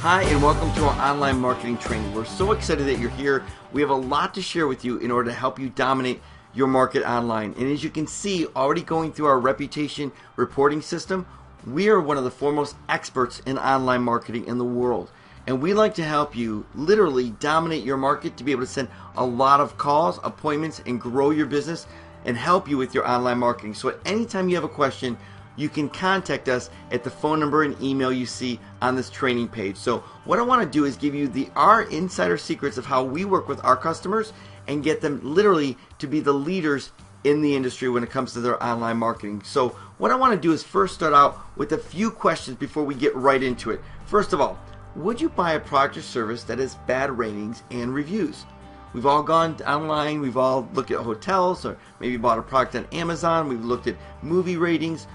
Hi, and welcome to our online marketing training. We're so excited that you're here. We have a lot to share with you in order to help you dominate your market online. And as you can see, already going through our reputation reporting system, we are one of the foremost experts in online marketing in the world. And we like to help you literally dominate your market to be able to send a lot of calls, appointments, and grow your business and help you with your online marketing. So at any time you have a question, you can contact us at the phone number and email you see on this training page. So what I want to do is give you our insider secrets of how we work with our customers and get them literally to be the leaders in the industry when it comes to their online marketing. So what I want to do is first start out with a few questions before we get right into it. First of all, would you buy a product or service that has bad ratings and reviews? We've all gone online, we've all looked at hotels, or maybe bought a product on Amazon, we've looked at movie ratings.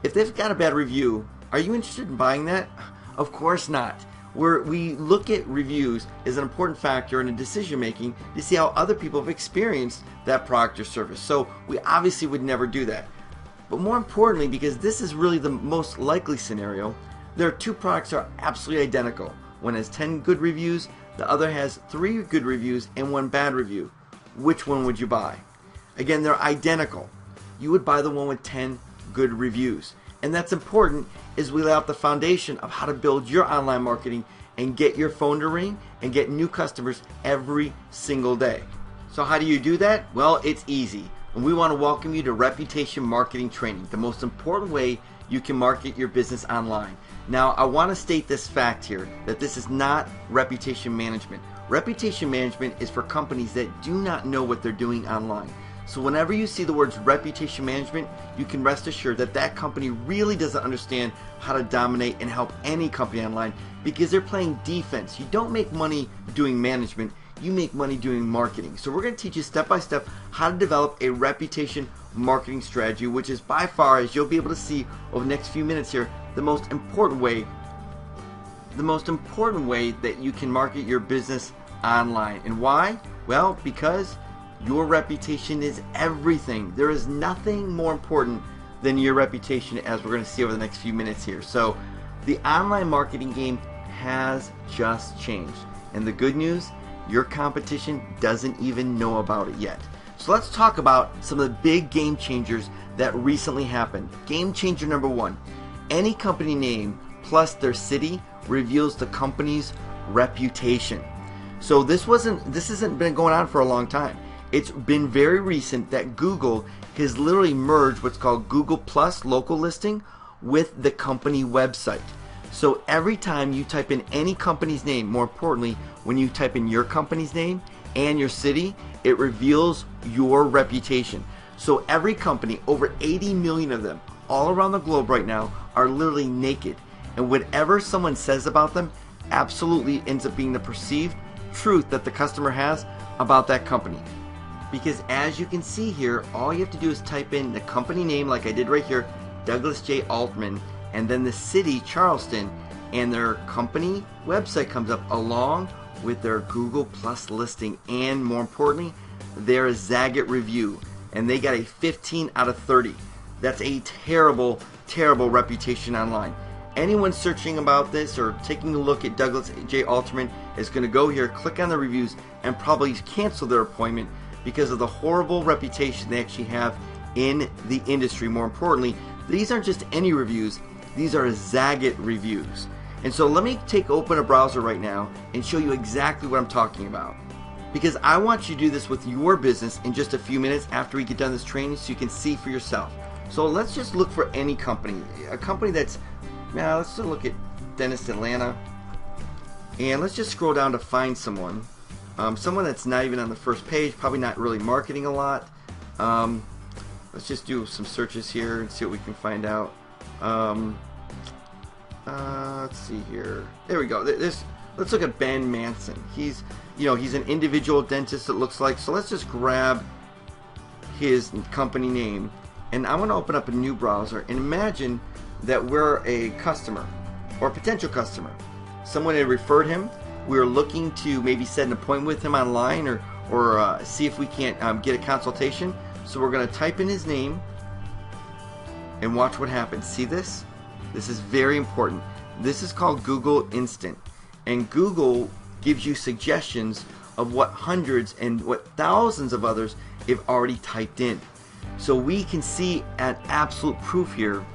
If they've got a bad review, are you interested in buying that? Of course not. We look at reviews as an important factor in a decision making to see how other people have experienced that product or service. So we obviously would never do that. But more importantly, because this is really the most likely scenario, there are two products that are absolutely identical. One has 10 good reviews, the other has 3 good reviews and 1 bad review. Which one would you buy? Again, they're identical. You would buy the one with 10 good reviews. And that's important as we lay out the foundation of how to build your online marketing and get your phone to ring and get new customers every single day. So how do you do that? Well, it's easy. And we want to welcome you to Reputation Marketing Training, the most important way you can market your business online. Now, I want to state this fact here, that this is not reputation management. Reputation management is for companies that do not know what they're doing online. So whenever you see the words reputation management, you can rest assured that that company really doesn't understand how to dominate and help any company online because they're playing defense. You don't make money doing management, you make money doing marketing. So we're going to teach you step by step how to develop a reputation marketing strategy, which is by far, as you'll be able to see over the next few minutes here, the most important way that you can market your business online. And why? Well, because your reputation is everything. There is nothing more important than your reputation, as we're going to see over the next few minutes here. So the online marketing game has just changed. And the good news, your competition doesn't even know about it yet. So let's talk about some of the big game changers that recently happened. Game changer number 1, any company name plus their city reveals the company's reputation. So this hasn't been going on for a long time. It's been very recent that Google has literally merged what's called Google Plus local listing with the company website. So every time you type in any company's name, more importantly, when you type in your company's name and your city, it reveals your reputation. So every company, over 80 million of them, all around the globe right now, are literally naked. And whatever someone says about them absolutely ends up being the perceived truth that the customer has about that company. Because as you can see here, all you have to do is type in the company name like I did right here, Douglas J. Altman, and then the city, Charleston, and their company website comes up along with their Google Plus listing and, more importantly, their Zagat review. And they got a 15 out of 30. That's a terrible, terrible reputation online. Anyone searching about this or taking a look at Douglas J. Altman is going to go here, click on the reviews, and probably cancel their appointment because of the horrible reputation they actually have in the industry. More importantly, these aren't just any reviews, these are Zagat reviews. And so let me open a browser right now and show you exactly what I'm talking about. Because I want you to do this with your business in just a few minutes after we get done this training so you can see for yourself. So let's just look for any company. A company that's, now let's just look at Dentist Atlanta. And let's just scroll down to find someone. Someone that's not even on the first page, probably not really marketing a lot. Let's just do some searches here and see what we can find out. Let's see here. There we go. Let's look at Ben Manson. He's an individual dentist, it looks like. So let's just grab his company name, and I'm going to open up a new browser and imagine that we're a customer or a potential customer. Someone had referred him. We're looking to maybe set an appointment with him online or see if we can't get a consultation. So we're going to type in his name and watch what happens. See this? This is very important. This is called Google Instant. And Google gives you suggestions of what hundreds and what thousands of others have already typed in. So we can see an absolute proof here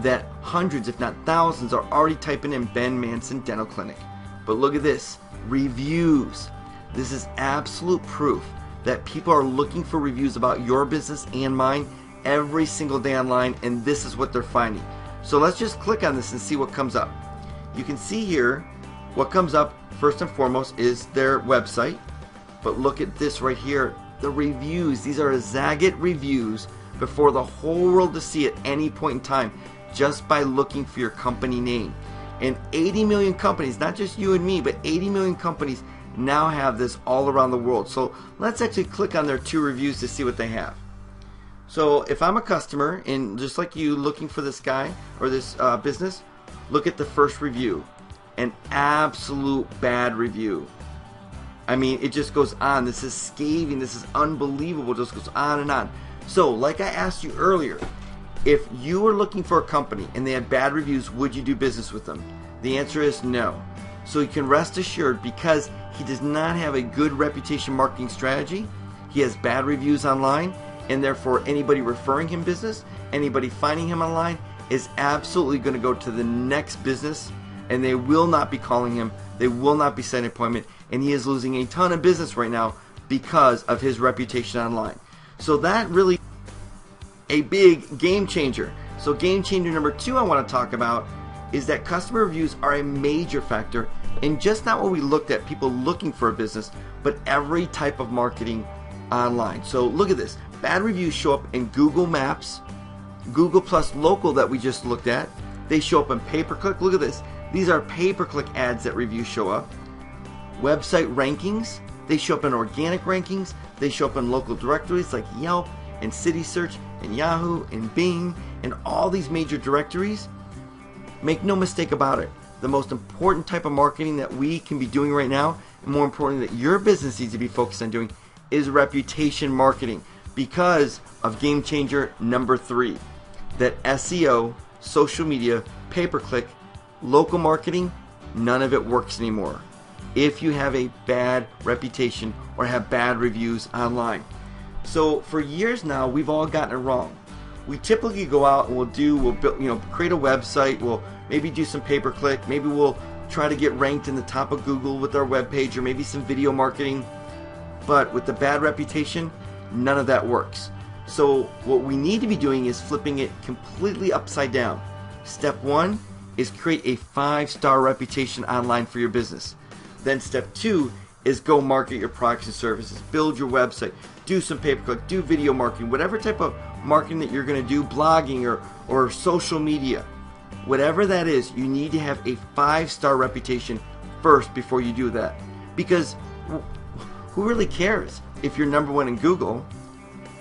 that hundreds, if not thousands, are already typing in Ben Manson Dental Clinic. But look at this, reviews. This is absolute proof that people are looking for reviews about your business and mine every single day online, and this is what they're finding. So let's just click on this and see what comes up. You can see here what comes up first and foremost is their website. But look at this right here, the reviews. These are Zagat reviews before the whole world to see at any point in time, just by looking for your company name. And 80 million companies, not just you and me, but 80 million companies now have this all around the world. So let's actually click on their 2 reviews to see what they have. So if I'm a customer, and just like you looking for this guy or this business, look at the first review. An absolute bad review. I mean, it just goes on. This is scathing. This is unbelievable. It just goes on and on. So like I asked you earlier, if you were looking for a company and they had bad reviews, would you do business with them? The answer is no. So you can rest assured, because he does not have a good reputation marketing strategy, he has bad reviews online, and therefore anybody referring him business, anybody finding him online, is absolutely going to go to the next business, and they will not be calling him, they will not be setting an appointment, and he is losing a ton of business right now because of his reputation online. So that really a big game changer. So game changer number 2 I want to talk about is that customer reviews are a major factor in just not what we looked at, people looking for a business, but every type of marketing online. So look at this. Bad reviews show up in Google Maps, Google Plus Local that we just looked at. They show up in pay-per-click. Look at this. These are pay-per-click ads that reviews show up. Website rankings. They show up in organic rankings. They show up in local directories like Yelp and City Search and Yahoo and Bing and all these major directories. Make no mistake about it. The most important type of marketing that we can be doing right now, and more importantly that your business needs to be focused on doing, is reputation marketing, because of game changer number 3, that SEO, social media, pay-per-click, local marketing, none of it works anymore if you have a bad reputation or have bad reviews online. So for years now, we've all gotten it wrong. We typically go out and we'll build, create a website, we'll maybe do some pay-per-click, maybe we'll try to get ranked in the top of Google with our web page, or maybe some video marketing. But with the bad reputation, none of that works. So what we need to be doing is flipping it completely upside down. Step 1 is create a 5-star reputation online for your business. Then step 2 is go market your products and services, build your website, do some pay-per-click, do video marketing, whatever type of marketing that you're going to do, blogging or social media. Whatever that is, you need to have a 5-star reputation first before you do that. Because who really cares if you're number 1 in Google,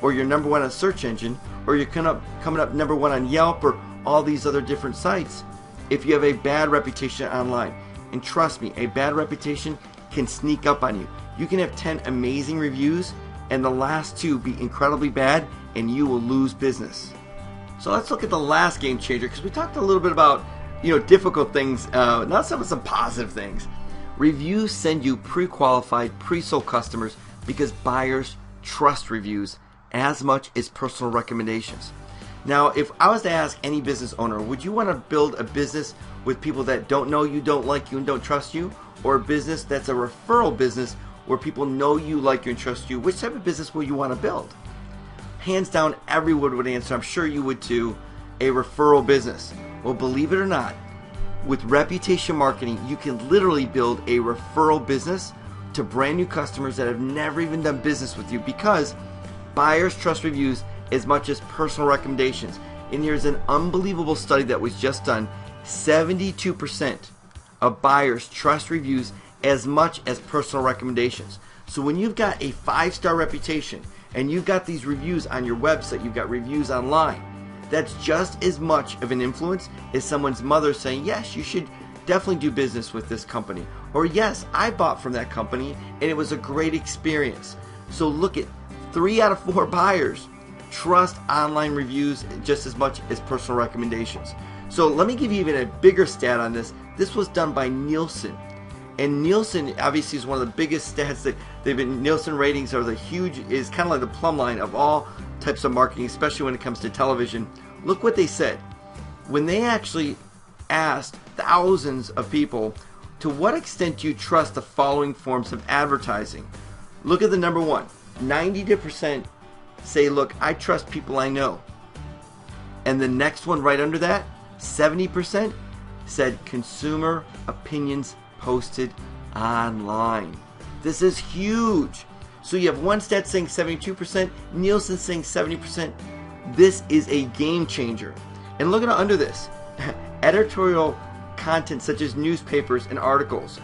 or you're number 1 on a search engine, or you're coming up number 1 on Yelp or all these other different sites if you have a bad reputation online? And trust me, a bad reputation can sneak up on you. You can have 10 amazing reviews and the last 2 be incredibly bad, and you will lose business. So let's look at the last game changer, because we talked a little bit about difficult things, not some positive things. Reviews send you pre-qualified, pre-sold customers because buyers trust reviews as much as personal recommendations. Now, if I was to ask any business owner, would you want to build a business with people that don't know you, don't like you, and don't trust you? Or a business that's a referral business where people know you, like you, and trust you? Which type of business will you want to build? Hands down, everyone would answer, I'm sure you would too, a referral business. Well, believe it or not, with reputation marketing, you can literally build a referral business to brand new customers that have never even done business with you, because buyers trust reviews as much as personal recommendations. And here's an unbelievable study that was just done. 72% of buyers trust reviews as much as personal recommendations. So when you've got a 5-star reputation and you've got these reviews on your website, you've got reviews online, that's just as much of an influence as someone's mother saying, yes, you should definitely do business with this company, or yes, I bought from that company and it was a great experience. So look at 3 out of 4 buyers trust online reviews just as much as personal recommendations. So let me give you even a bigger stat on this. This was done by Nielsen. And Nielsen obviously is one of the biggest stats that they've been. Nielsen ratings are is kind of like the plumb line of all types of marketing, especially when it comes to television. Look what they said. When they actually asked thousands of people, to what extent do you trust the following forms of advertising? Look at the number one. 90% say, look, I trust people I know. And the next one right under that, 70% said consumer opinions posted online. This is huge. So you have one stat saying 72%, Nielsen saying 70%. This is a game changer. And look at under this. Editorial content such as newspapers and articles.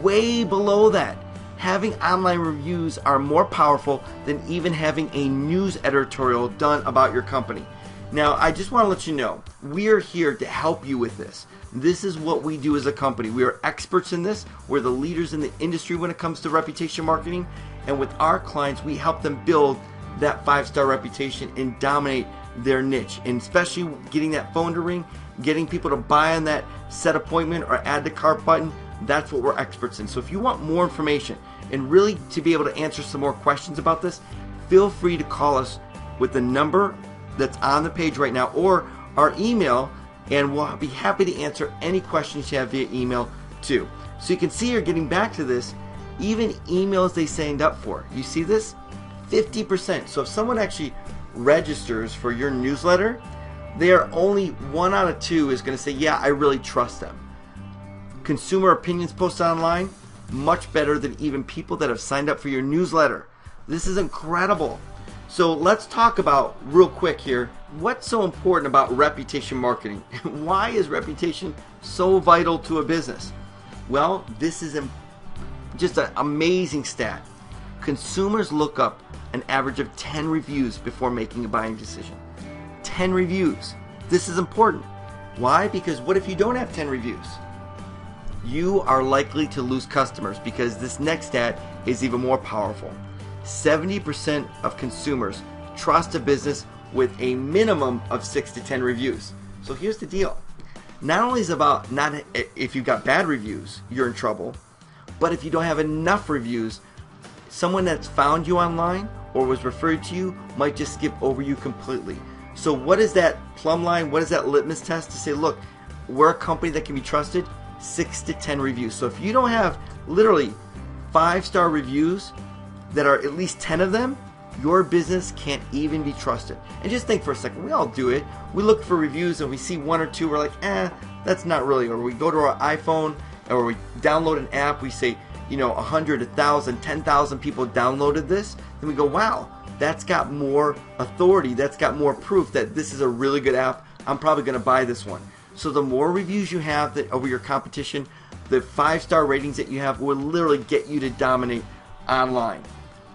Way below that. Having online reviews are more powerful than even having a news editorial done about your company. Now, I just want to let you know, we are here to help you with this. This is what we do as a company. We are experts in this. We're the leaders in the industry when it comes to reputation marketing. And with our clients, we help them build that 5-star reputation and dominate their niche. And especially getting that phone to ring, getting people to buy on that set appointment or add to cart button, that's what we're experts in. So if you want more information and really to be able to answer some more questions about this, feel free to call us with the number that's on the page right now or our email, and we'll be happy to answer any questions you have via email too. So you can see here, getting back to this, even emails they signed up for. You see this? 50%. So if someone actually registers for your newsletter, they are only 1 out of 2 is going to say, yeah, I really trust them. Consumer opinions posted online, much better than even people that have signed up for your newsletter. This is incredible. So let's talk about, real quick here, what's so important about reputation marketing? Why is reputation so vital to a business? Well, this is just an amazing stat. Consumers look up an average of 10 reviews before making a buying decision. 10 reviews. This is important. Why? Because what if you don't have 10 reviews? You are likely to lose customers, because this next stat is even more powerful. 70% of consumers trust a business with a minimum of 6 to 10 reviews. So here's the deal. Not only is it about not if you've got bad reviews, you're in trouble, but if you don't have enough reviews, someone that's found you online or was referred to you might just skip over you completely. So what is that plumb line? What is that litmus test to say, look, we're a company that can be trusted? 6 to 10 reviews. So if you don't have literally 5-star reviews that are at least 10 of them, your business can't even be trusted. And just think for a second, we all do it. We look for reviews and we see 1 or 2, we're like, that's not really. Or we go to our iPhone or we download an app, we say, 100, 1,000, 10,000 people downloaded this. Then we go, wow, that's got more authority. That's got more proof that this is a really good app. I'm probably going to buy this one. So the more reviews you have over your competition, the 5-star ratings that you have will literally get you to dominate online.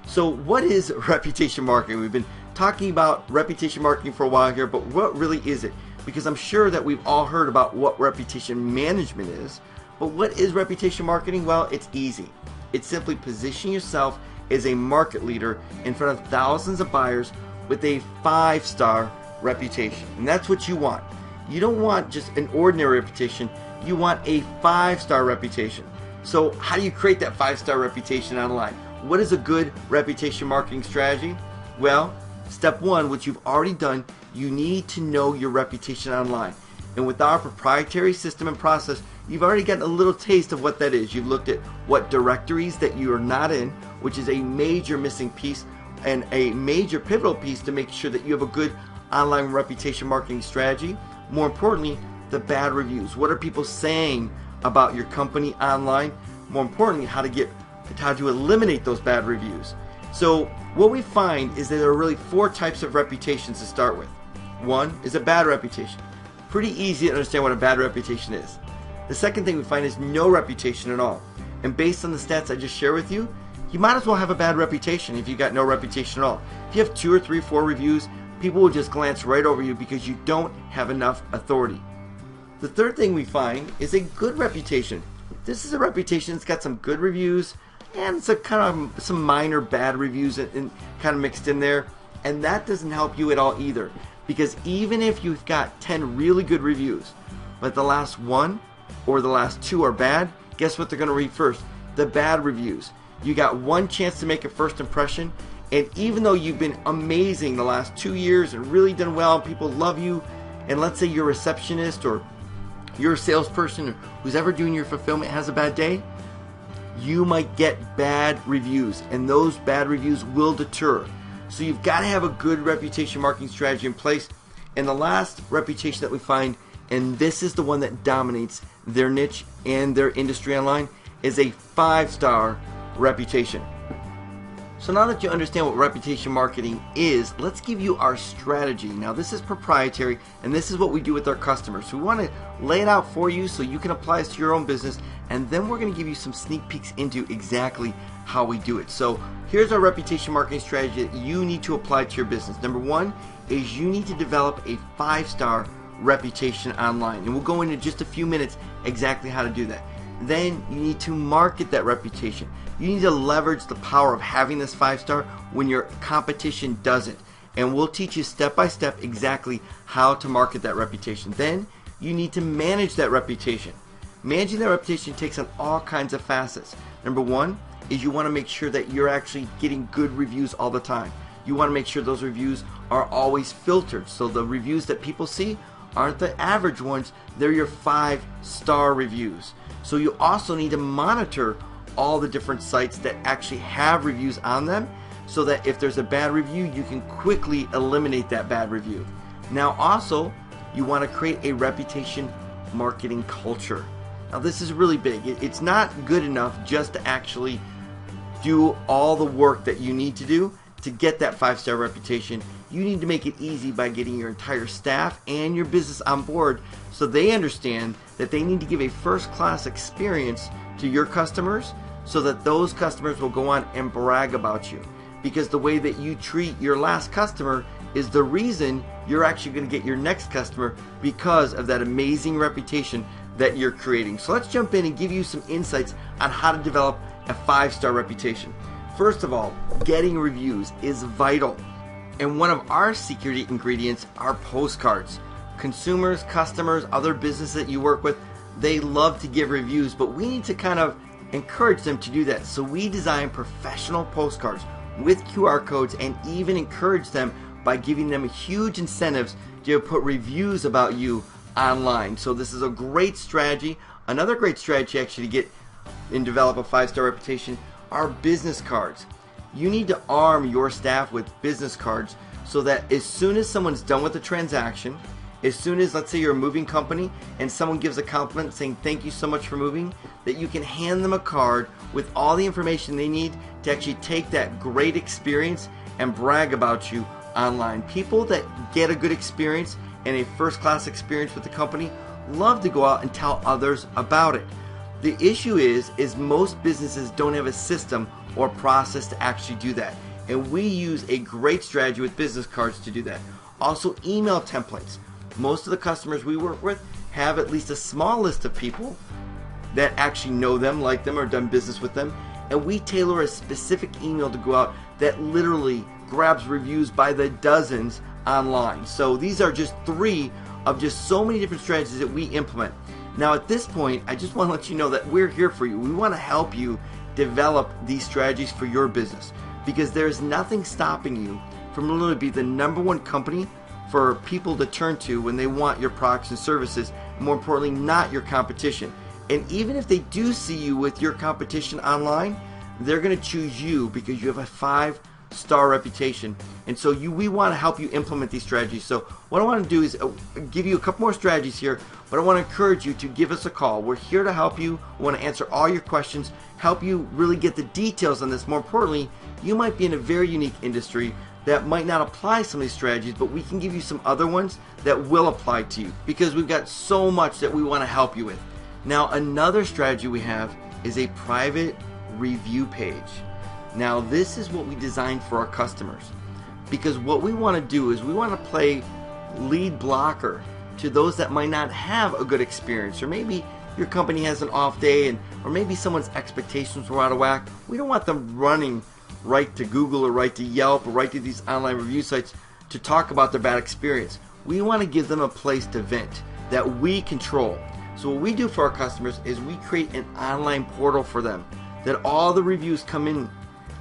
So what is reputation marketing? We've been talking about reputation marketing for a while here, but what really is it? Because I'm sure that we've all heard about what reputation management is, but what is reputation marketing? Well, it's easy. It's simply positioning yourself as a market leader in front of thousands of buyers with a 5-star reputation. And that's what you want. You don't want just an ordinary reputation. You want a 5-star reputation. So how do you create that 5-star reputation online? What is a good reputation marketing strategy? Well, step 1, which you've already done, you need to know your reputation online. And with our proprietary system and process, you've already gotten a little taste of what that is. You've looked at what directories that you are not in, which is a major missing piece and a major pivotal piece to make sure that you have a good online reputation marketing strategy. More importantly, the bad reviews. What are people saying about your company online? More importantly, how to eliminate those bad reviews. So what we find is that there are really 4 types of reputations to start with. 1 is a bad reputation. Pretty easy to understand what a bad reputation is. The second thing we find is no reputation at all. And based on the stats I just shared with you, you might as well have a bad reputation if you got no reputation at all. If you have 2 or 3, 4 reviews, people will just glance right over you because you don't have enough authority. The third thing we find is a good reputation. This is a reputation that's got some good reviews and some minor bad reviews and kind of mixed in there. And that doesn't help you at all either. Because even if you've got 10 really good reviews, but the last 1 or the last 2 are bad, guess what they're going to read first? The bad reviews. You got one chance to make a first impression, and even though you've been amazing the last 2 years and really done well, people love you, and let's say your receptionist or your salesperson or who's ever doing your fulfillment has a bad day, you might get bad reviews, and those bad reviews will deter. So you've got to have a good reputation marketing strategy in place. And the last reputation that we find, and this is the one that dominates their niche and their industry online, is a 5-star reputation. So now that you understand what reputation marketing is, let's give you our strategy. Now this is proprietary, and this is what we do with our customers. So we want to lay it out for you so you can apply this to your own business, and then we're going to give you some sneak peeks into exactly how we do it. So here's our reputation marketing strategy that you need to apply to your business. Number one is you need to develop a 5-star reputation online, and we'll go into just a few minutes exactly how to do that. Then you need to market that reputation. You need to leverage the power of having this 5-star when your competition doesn't. And we'll teach you step by step exactly how to market that reputation. Then you need to manage that reputation. Managing that reputation takes on all kinds of facets. Number one is you want to make sure that you're actually getting good reviews all the time. You want to make sure those reviews are always filtered. So the reviews that people see aren't the average ones, they're your 5-star reviews. So you also need to monitor all the different sites that actually have reviews on them, so that if there's a bad review, you can quickly eliminate that bad review. Now also, you want to create a reputation marketing culture. Now this is really big. It's not good enough just to actually do all the work that you need to do to get that 5-star reputation. You need to make it easy by getting your entire staff and your business on board, so they understand that they need to give a first-class experience to your customers, so that those customers will go on and brag about you. Because the way that you treat your last customer is the reason you're actually going to get your next customer, because of that amazing reputation that you're creating. So let's jump in and give you some insights on how to develop a 5-star reputation. First of all, getting reviews is vital. And one of our secret ingredients are postcards. Consumers, customers, other businesses that you work with, they love to give reviews, but we need to kind of encourage them to do that. So we design professional postcards with QR codes, and even encourage them by giving them huge incentives to put reviews about you online. So this is a great strategy. Another great strategy actually to get and develop a 5-star reputation are business cards. You need to arm your staff with business cards, so that as soon as someone's done with the transaction, as soon as, let's say you're a moving company and someone gives a compliment saying thank you so much for moving, that you can hand them a card with all the information they need to actually take that great experience and brag about you online. People that get a good experience and a first-class experience with the company love to go out and tell others about it. The issue is most businesses don't have a system or process to actually do that. And we use a great strategy with business cards to do that. Also, email templates. Most of the customers we work with have at least a small list of people that actually know them, like them, or done business with them. And we tailor a specific email to go out that literally grabs reviews by the dozens online. So these are just 3 of just so many different strategies that we implement. Now at this point, I just want to let you know that we're here for you. We want to help you develop these strategies for your business, because there's nothing stopping you from literally be the #1 company for people to turn to when they want your products and services, and more importantly, not your competition. And even if they do see you with your competition online, they're going to choose you because you have a 5-star reputation. And so we want to help you implement these strategies. So what I want to do is give you a couple more strategies here, but I want to encourage you to give us a call. We're here to help you. We want to answer all your questions, help you really get the details on this. More importantly, you might be in a very unique industry that might not apply some of these strategies, but we can give you some other ones that will apply to you, because we've got so much that we want to help you with. Now, another strategy we have is a private review page. Now, this is what we designed for our customers, because what we want to do is we want to play lead blocker to those that might not have a good experience, or maybe your company has an off day, or maybe someone's expectations were out of whack. We don't want them running right to Google or right to Yelp or right to these online review sites to talk about their bad experience. We want to give them a place to vent that we control. So what we do for our customers is we create an online portal for them that all the reviews come in,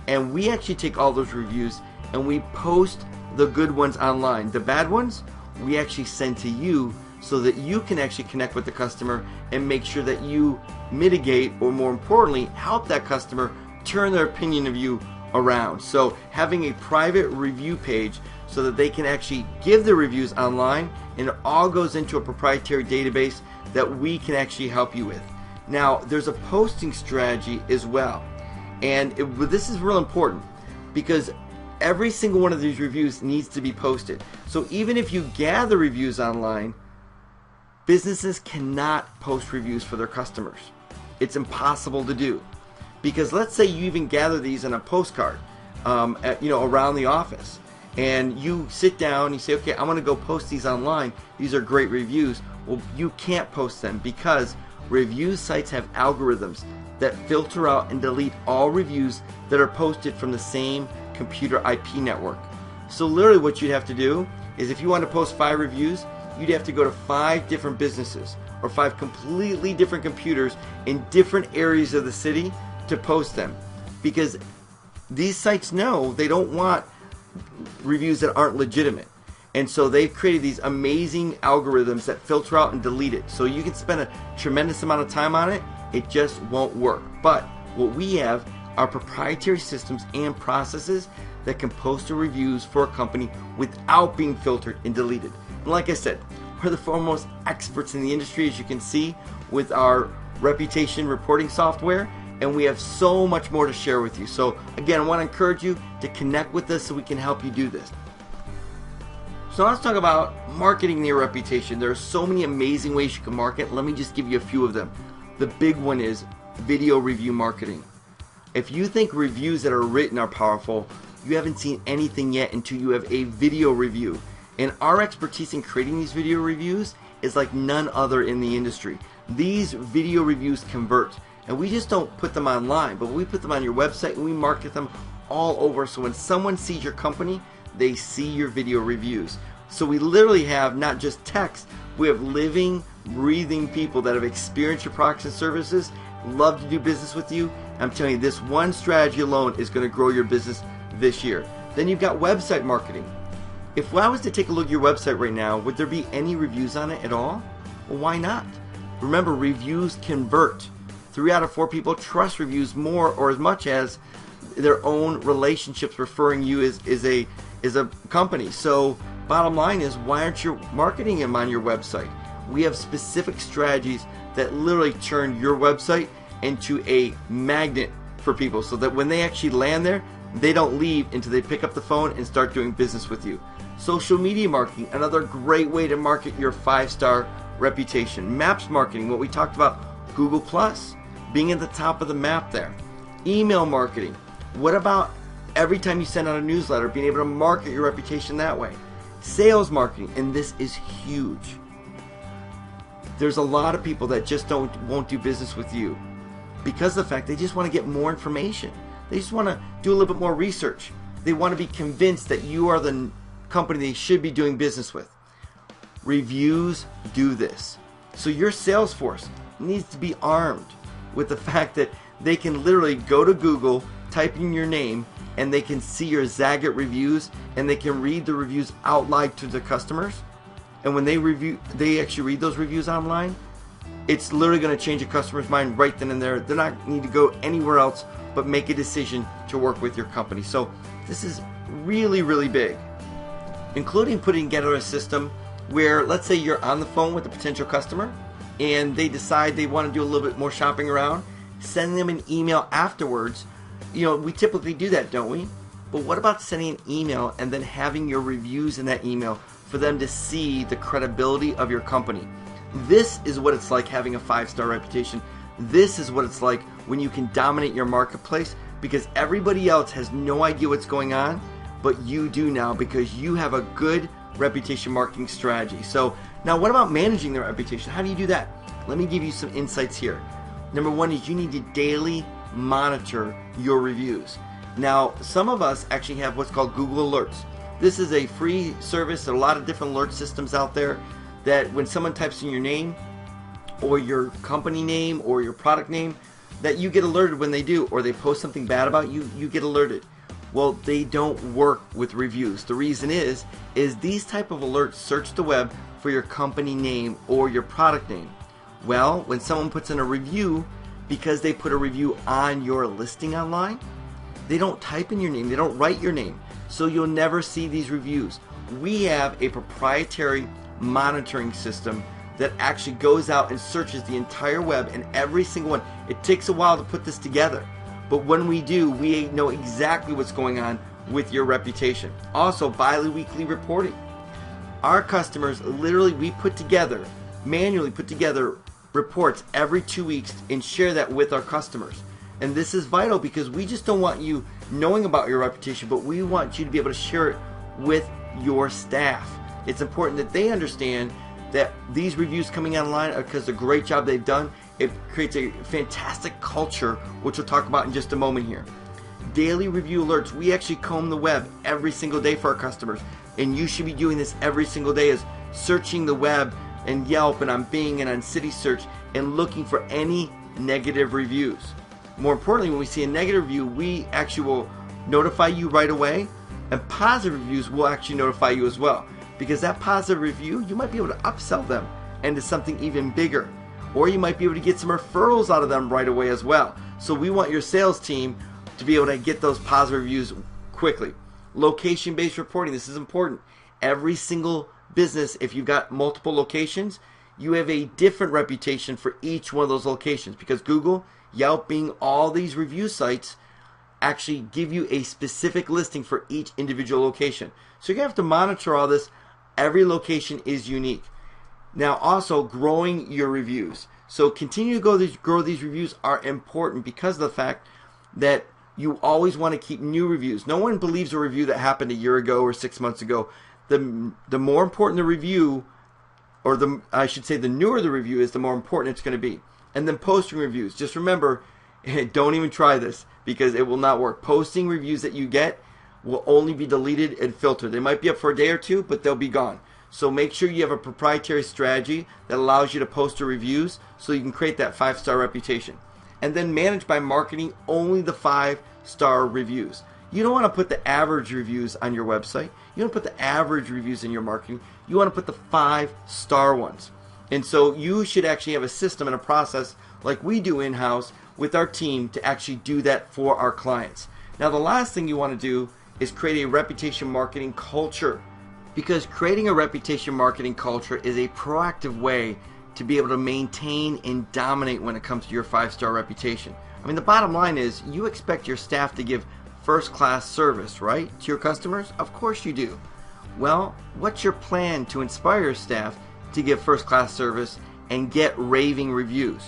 and we actually take all those reviews and we post the good ones online. The bad ones we actually send to you so that you can actually connect with the customer and make sure that you mitigate, or more importantly, help that customer turn their opinion of you around. So having a private review page so that they can actually give their reviews online, and it all goes into a proprietary database that we can actually help you with. Now, there's a posting strategy as well, and this is real important because every single one of these reviews needs to be posted. So even if you gather reviews online, businesses cannot post reviews for their customers. It's impossible to do, because let's say you even gather these in a postcard, around the office, and you sit down and you say, okay, I'm going to go post these online. These are great reviews. Well, you can't post them because review sites have algorithms that filter out and delete all reviews that are posted from the same computer IP network. So literally what you'd have to do is, if you want to post 5 reviews, you'd have to go to 5 different businesses or 5 completely different computers in different areas of the city to post them, because these sites know they don't want reviews that aren't legitimate. And so they've created these amazing algorithms that filter out and delete it. So you can spend a tremendous amount of time on it, it just won't work. But what we have are proprietary systems and processes that can post the reviews for a company without being filtered and deleted. And like I said, we're the foremost experts in the industry, as you can see, with our reputation reporting software, and we have so much more to share with you. So again, I want to encourage you to connect with us so we can help you do this. So let's talk about marketing your reputation. There are so many amazing ways you can market. Let me just give you a few of them. The big one is video review marketing. If you think reviews that are written are powerful, you haven't seen anything yet until you have a video review. And our expertise in creating these video reviews is like none other in the industry. These video reviews convert, and we just don't put them online, but we put them on your website and we market them all over. So when someone sees your company, they see your video reviews. So we literally have not just text, we have living, breathing people that have experienced your products and services, love to do business with you. I'm telling you, this one strategy alone is going to grow your business this year. Then you've got website marketing. If I was to take a look at your website right now, would there be any reviews on it at all? Well, why not? Remember, reviews convert. 3 out of 4 people trust reviews more or as much as their own relationships referring you as a company. So bottom line is, why aren't you marketing them on your website? We have specific strategies that literally turn your website into a magnet for people, so that when they actually land there, they don't leave until they pick up the phone and start doing business with you. Social media marketing, another great way to market your 5-star reputation. Maps marketing, what we talked about, Google Plus, being at the top of the map there. Email marketing, what about every time you send out a newsletter, being able to market your reputation that way? Sales marketing, and this is huge. There's a lot of people that just won't do business with you because of the fact they just want to get more information. They just want to do a little bit more research. They want to be convinced that you are the company they should be doing business with. Reviews do this. So your sales force needs to be armed with the fact that they can literally go to Google, type in your name, and they can see your Zagat reviews, and they can read the reviews out loud to the customers. And when they actually read those reviews online, it's literally going to change a customer's mind right then and there. They're not need to go anywhere else but make a decision to work with your company. So this is really, really big, including putting together a system where, let's say you're on the phone with a potential customer and they decide they want to do a little bit more shopping around, send them an email afterwards. You know, we typically do that, don't we? But what about sending an email and then having your reviews in that email for them to see the credibility of your company? This is what it's like having a 5-star reputation. This is what it's like when you can dominate your marketplace, because everybody else has no idea what's going on, but you do now, because you have a good reputation marketing strategy. So now, what about managing their reputation? How do you do that? Let me give you some insights here. Number one is you need to daily monitor your reviews. Now, some of us actually have what's called Google Alerts. This is a free service. There are a lot of different alert systems out there that when someone types in your name or your company name or your product name, that you get alerted when they do, or they post something bad about you, you get alerted. Well, they don't work with reviews. The reason is these type of alerts search the web for your company name or your product name. Well, when someone puts in a review, because they put a review on your listing online, they don't type in your name, they don't write your name, so you'll never see these reviews. We have a proprietary monitoring system that actually goes out and searches the entire web and every single one. It takes a while to put this together, but when we do, we know exactly what's going on with your reputation. Also, bi-weekly reporting. Our customers, literally, we manually put together reports every 2 weeks and share that with our customers. And this is vital because we just don't want you knowing about your reputation, but we want you to be able to share it with your staff. It's important that they understand that these reviews coming online are because of the great job they've done. It creates a fantastic culture, which we'll talk about in just a moment here. Daily review alerts. We actually comb the web every single day for our customers, and you should be doing this every single day, is searching the web and Yelp and on Bing and on CitySearch and looking for any negative reviews. More importantly, when we see a negative review, we actually will notify you right away, and positive reviews will actually notify you as well, because that positive review, you might be able to upsell them into something even bigger, or you might be able to get some referrals out of them right away as well. So we want your sales team to be able to get those positive reviews quickly. Location-based reporting, this is important. Every single business, if you've got multiple locations, you have a different reputation for each one of those locations, because Google, Yelp, Bing, all these review sites actually give you a specific listing for each individual location. So you're going to have to monitor all this. Every location is unique. Now, also growing your reviews. So continue to grow these reviews are important because of the fact that you always want to keep new reviews. No one believes a review that happened a year ago or 6 months ago. The more important the review, or I should say the newer the review is, the more important it's going to be. And then posting reviews. Just remember, don't even try this because it will not work. Posting reviews that you get will only be deleted and filtered. They might be up for a day or two, but they'll be gone. So make sure you have a proprietary strategy that allows you to post your reviews so you can create that 5-star reputation. And then manage by marketing only the 5-star reviews. You don't want to put the average reviews on your website. You don't put the average reviews in your marketing. You want to put the 5-star ones. And so you should actually have a system and a process like we do in-house with our team to actually do that for our clients. Now, the last thing you want to do is create a reputation marketing culture, because creating a reputation marketing culture is a proactive way to be able to maintain and dominate when it comes to your 5-star reputation. I mean, the bottom line is you expect your staff to give first-class service, right, to your customers? Of course you do. Well, what's your plan to inspire your staff to give first-class service and get raving reviews?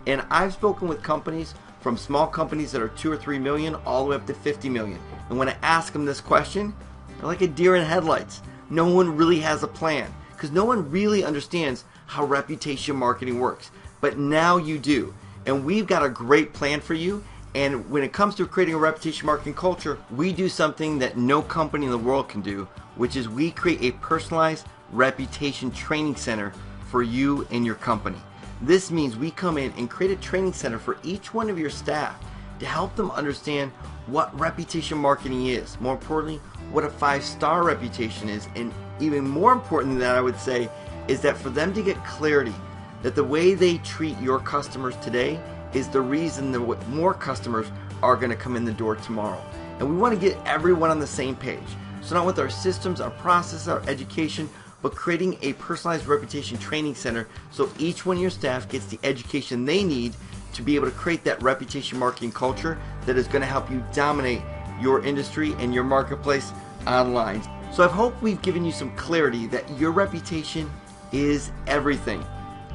And I've spoken with companies, from small companies that are 2 or 3 million all the way up to 50 million. And when I ask them this question, they're like a deer in headlights. No one really has a plan because no one really understands how reputation marketing works. But now you do. And we've got a great plan for you. And when it comes to creating a reputation marketing culture, we do something that no company in the world can do, which is we create a personalized reputation training center for you and your company. This means we come in and create a training center for each one of your staff to help them understand what reputation marketing is. More importantly, what a 5-star reputation is. And even more important than that, I would say, is that for them to get clarity that the way they treat your customers today is the reason that more customers are going to come in the door tomorrow. And we want to get everyone on the same page. So not with our systems, our process, our education, but creating a personalized reputation training center so each one of your staff gets the education they need to be able to create that reputation marketing culture that is going to help you dominate your industry and your marketplace online. So I hope we've given you some clarity that your reputation is everything.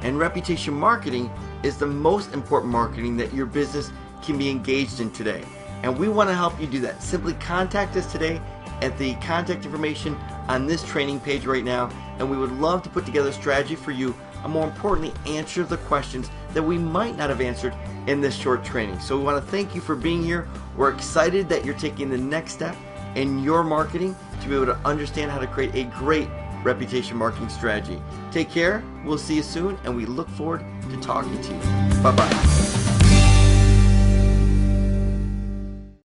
And reputation marketing is the most important marketing that your business can be engaged in today. And we want to help you do that. Simply contact us today at the contact information on this training page right now, and we would love to put together a strategy for you, and more importantly, answer the questions that we might not have answered in this short training. So we want to thank you for being here. We're excited that you're taking the next step in your marketing to be able to understand how to create a great reputation marketing strategy. Take care. We'll see you soon, and we look forward to talking to you. Bye-bye.